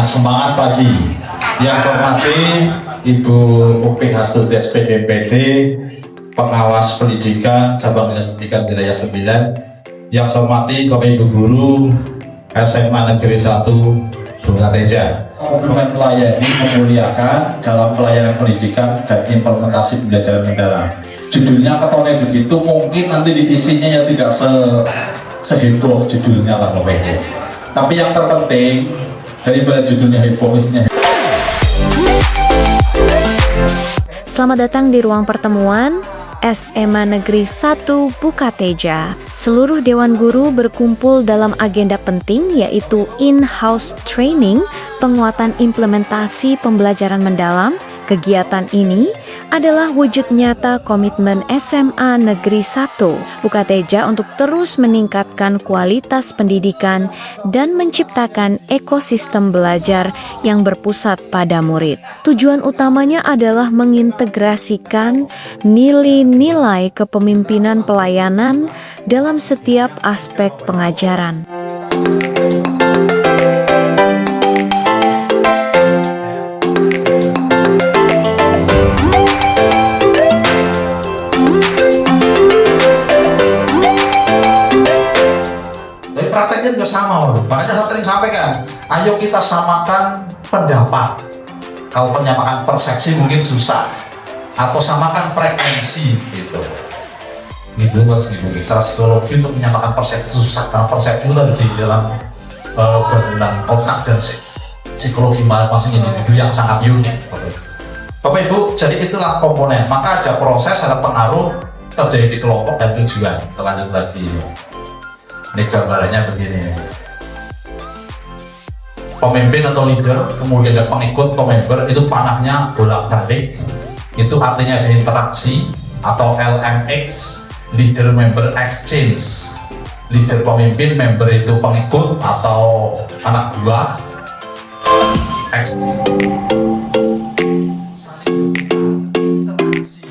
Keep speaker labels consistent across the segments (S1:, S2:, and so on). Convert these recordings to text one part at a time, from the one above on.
S1: dengan semangat pagi. Yang saya hormati Ibu Upin Hastuti SPD PD, pengawas pendidikan cabang pendidikan wilayah 9. Yang saya hormati Bapak Ibu guru SMA Negeri 1 Bunga Teja. Komitmen melayani, memuliakan dalam pelayanan pendidikan dan implementasi pembelajaran mendalam. Judulnya ketone begitu, mungkin nanti di isinya ya tidak seheboh judulnya lah Bapak Ibu. Tapi yang terpenting daripada judulnya heboh isinya.
S2: Selamat datang di ruang pertemuan SMA Negeri 1 Bukateja. Seluruh Dewan Guru berkumpul dalam agenda penting yaitu in-house training, penguatan implementasi pembelajaran mendalam. Kegiatan ini adalah wujud nyata komitmen SMA Negeri 1 Bukateja untuk terus meningkatkan kualitas pendidikan dan menciptakan ekosistem belajar yang berpusat pada murid. Tujuan utamanya adalah mengintegrasikan nilai-nilai kepemimpinan pelayanan dalam setiap aspek pengajaran.
S1: Prakteknya juga sama, makanya saya sering sampaikan, ayo kita samakan pendapat. Kalau penyamakan persepsi mungkin susah, atau samakan frekuensi gitu. Ini dulu harus dibagi secara psikologi untuk menyamakan persepsi susah, karena persepsi itu ada di dalam bangunan otak dan psikologi masing-masing individu yang sangat unik. Bapak Ibu, jadi itulah komponen. Maka ada proses, ada pengaruh terjadi di kelompok dan tujuan. Terlanjut lagi. Ini gambarannya begini. Pemimpin atau leader, kemudian ada pengikut atau member, itu panahnya bolak-balik. Itu artinya ada interaksi atau LMX, leader member exchange. Leader pemimpin, member itu pengikut atau anak buah.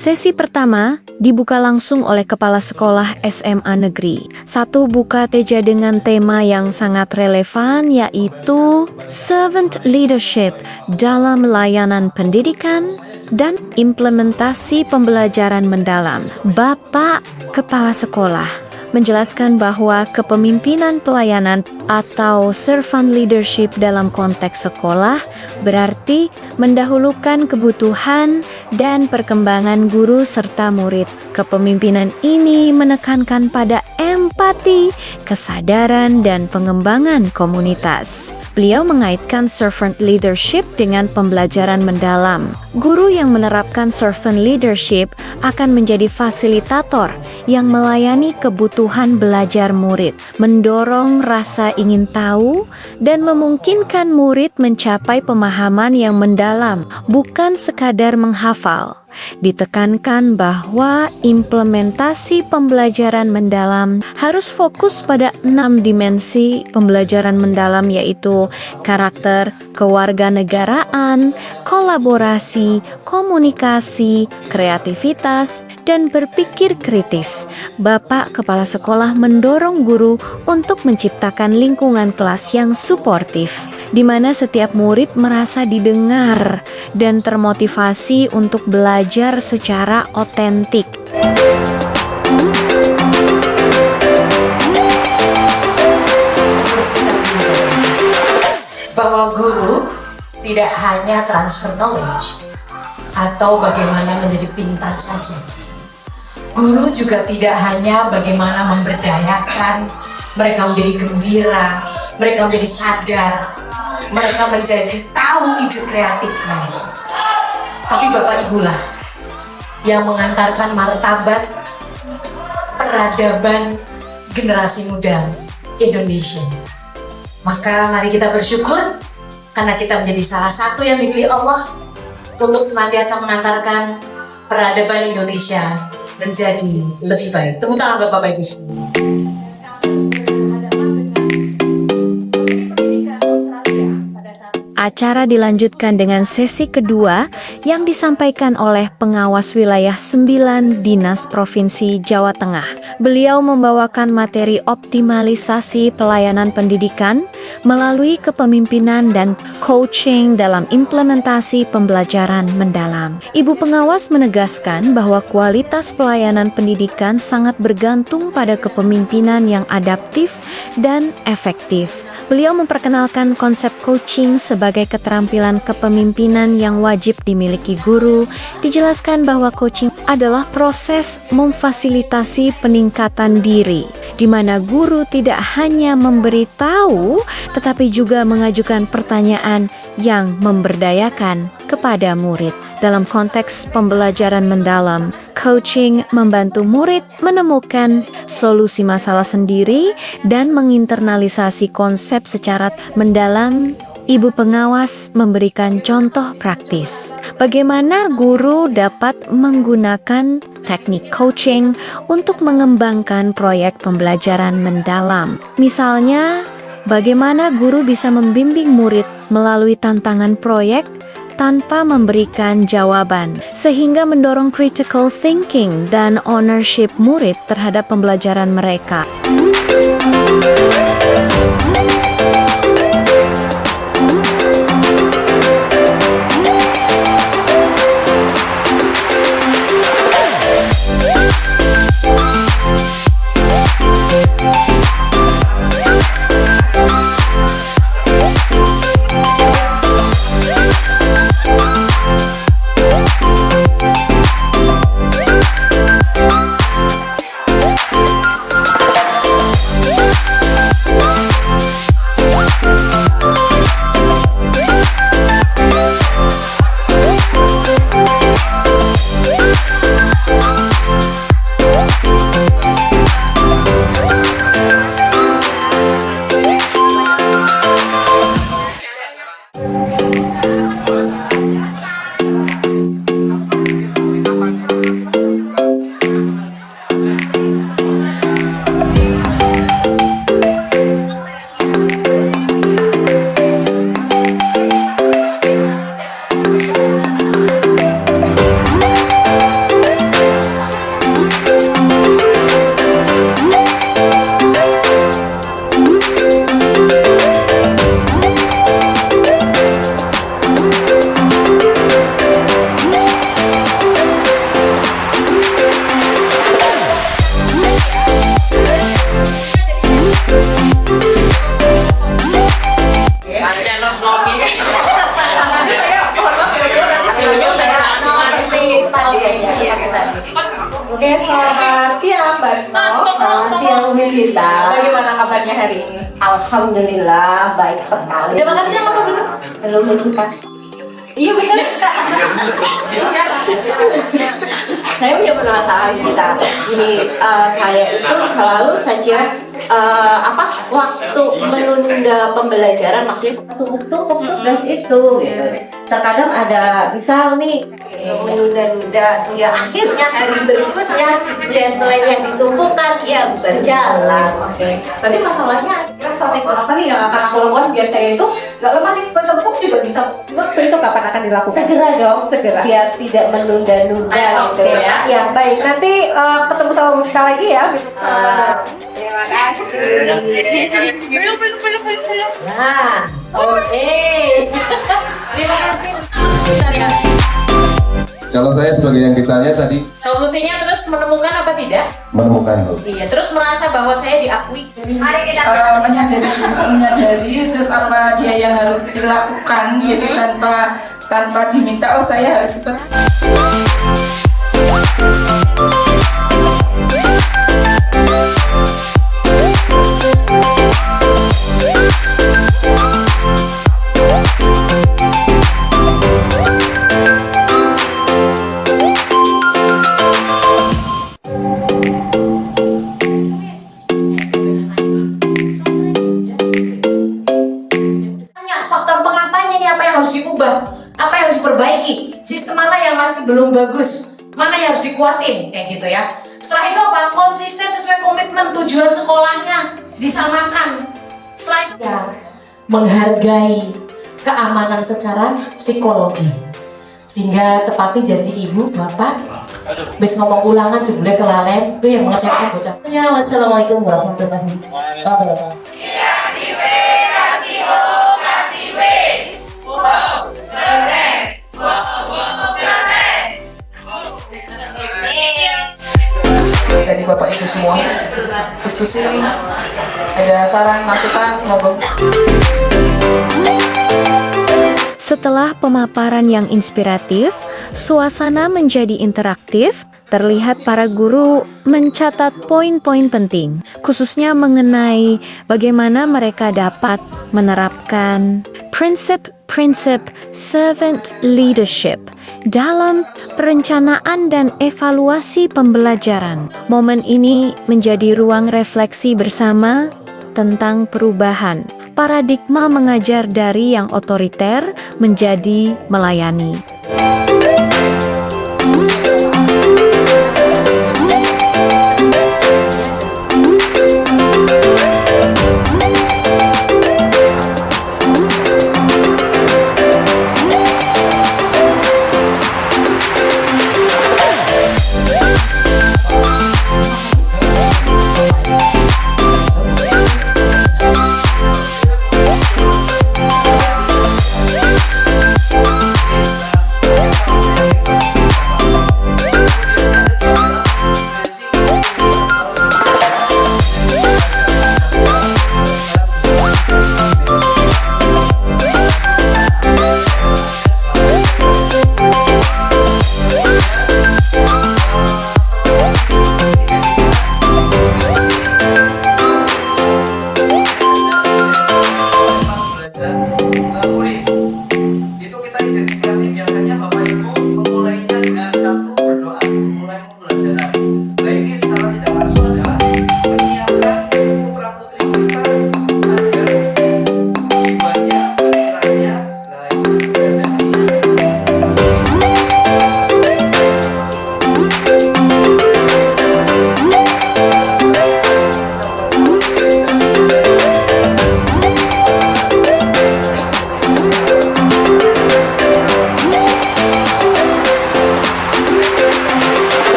S2: Sesi pertama dibuka langsung oleh Kepala Sekolah SMA Negeri 1 Bukateja dengan tema yang sangat relevan yaitu Servant Leadership dalam layanan pendidikan dan implementasi pembelajaran mendalam. Bapak Kepala Sekolah menjelaskan bahwa kepemimpinan pelayanan atau servant leadership dalam konteks sekolah berarti mendahulukan kebutuhan dan perkembangan guru serta murid. Kepemimpinan ini menekankan pada empati, kesadaran, dan pengembangan komunitas. Beliau mengaitkan servant leadership dengan pembelajaran mendalam. Guru yang menerapkan servant leadership akan menjadi fasilitator yang melayani kebutuhan belajar murid, mendorong rasa ingin tahu, dan memungkinkan murid mencapai pemahaman yang mendalam, bukan sekadar menghafal. Ditekankan bahwa implementasi pembelajaran mendalam harus fokus pada 6 dimensi pembelajaran mendalam yaitu karakter, kewarganegaraan, kolaborasi, komunikasi, kreativitas, dan berpikir kritis. Bapak Kepala Sekolah mendorong guru untuk menciptakan lingkungan kelas yang suportif, di mana setiap murid merasa didengar dan termotivasi untuk belajar secara otentik.
S3: Bahwa guru tidak hanya transfer knowledge atau bagaimana menjadi pintar saja. Guru juga tidak hanya bagaimana memberdayakan mereka menjadi gembira, mereka menjadi sadar, mereka menjadi tahu ide kreatifnya. Tapi Bapak Ibulah yang mengantarkan martabat peradaban generasi muda Indonesia. Maka mari kita bersyukur karena kita menjadi salah satu yang dipilih Allah untuk senantiasa mengantarkan peradaban Indonesia menjadi lebih baik. Tepuk tangan buat Bapak Ibu semua.
S2: Acara dilanjutkan dengan sesi kedua yang disampaikan oleh pengawas wilayah 9 Dinas Provinsi Jawa Tengah. Beliau membawakan materi optimalisasi pelayanan pendidikan melalui kepemimpinan dan coaching dalam implementasi pembelajaran mendalam. Ibu pengawas menegaskan bahwa kualitas pelayanan pendidikan sangat bergantung pada kepemimpinan yang adaptif dan efektif. Beliau memperkenalkan konsep coaching sebagai keterampilan kepemimpinan yang wajib dimiliki guru. Dijelaskan bahwa coaching adalah proses memfasilitasi peningkatan diri, di mana guru tidak hanya memberitahu, tetapi juga mengajukan pertanyaan yang memberdayakan kepada murid. Dalam konteks pembelajaran mendalam, coaching membantu murid menemukan solusi masalah sendiri dan menginternalisasi konsep secara mendalam. Ibu pengawas memberikan contoh praktis bagaimana guru dapat menggunakan teknik coaching untuk mengembangkan proyek pembelajaran mendalam. Misalnya, bagaimana guru bisa membimbing murid melalui tantangan proyek tanpa memberikan jawaban, sehingga mendorong critical thinking dan ownership murid terhadap pembelajaran mereka.
S4: Oke, selamat siang Mbak Retno.
S5: Selamat siang Umi Cinta.
S4: Bagaimana kabarnya hari ini?
S5: Alhamdulillah baik sekali.
S4: Udah makan siang apa belum?
S5: Belum Umi Cinta.
S4: Iya benar.
S5: Saya punya permasalahan Cinta. Ini saya itu selalu saja waktu menunda pembelajaran, maksudnya tumpuk-tumpuk tugas itu gitu. Terkadang ada misal nih menunda-nunda sehingga akhirnya hari berikutnya deadline yang ditumpukkan ya berjalan.
S4: Oke. Berarti masalahnya kira strategi apa nih yang akan aku lakukan biar saya itu nggak lemah nih seperti juga bisa itu kapan akan dilakukan?
S5: Segera dong,
S4: Segera.
S5: biar tidak menunda-nunda gitu
S4: Oke ya. Ya baik. Nanti ketemu sama Muska lagi ya.
S5: Terima kasih.
S4: Nah, oke. Terima kasih.
S6: Kalau saya sebagai yang ditanya tadi
S3: Solusinya terus menemukan apa tidak?
S6: menemukan tuh.
S3: Iya, terus merasa bahwa saya diakui.
S7: menyadari terus apa dia yang harus dilakukan gitu tanpa diminta saya harus seperti
S3: Faktor pengapanya ini, apa yang harus diubah, apa yang harus diperbaiki, sistem mana yang masih belum bagus, mana yang harus dikuatin, kayak gitu ya. Setelah itu apa? Konsisten sesuai komitmen tujuan sekolahnya, disamakan. Setelah itu ya, menghargai, keamanan secara psikologi. Sehingga tepati janji ibu, bapak, bis ngomong ulangan jebule kelalen, itu yang mengecewakan bocah. Ya, wassalamualaikum warahmatullahi wabarakatuh.
S8: Dari Bapak Ibu semua, diskusi, ada saran, masukan, monggo.
S2: Setelah pemaparan yang inspiratif, suasana menjadi interaktif. Terlihat para guru mencatat poin-poin penting, khususnya mengenai bagaimana mereka dapat menerapkan prinsip-prinsip servant leadership dalam perencanaan dan evaluasi pembelajaran. Momen ini menjadi ruang refleksi bersama tentang perubahan paradigma mengajar dari yang otoriter menjadi melayani.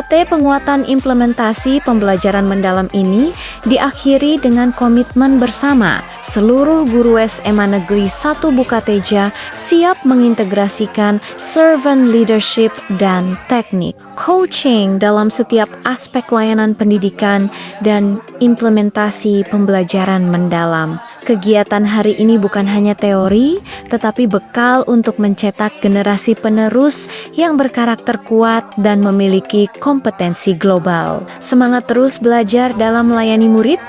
S2: UKT penguatan implementasi pembelajaran mendalam ini diakhiri dengan komitmen bersama. Seluruh guru SMA Negeri 1 Bukateja siap mengintegrasikan servant leadership dan teknik coaching dalam setiap aspek layanan pendidikan dan implementasi pembelajaran mendalam. Kegiatan hari ini bukan hanya teori, tetapi bekal untuk mencetak generasi penerus yang berkarakter kuat dan memiliki kompetensi global. Semangat terus belajar dalam melayani murid.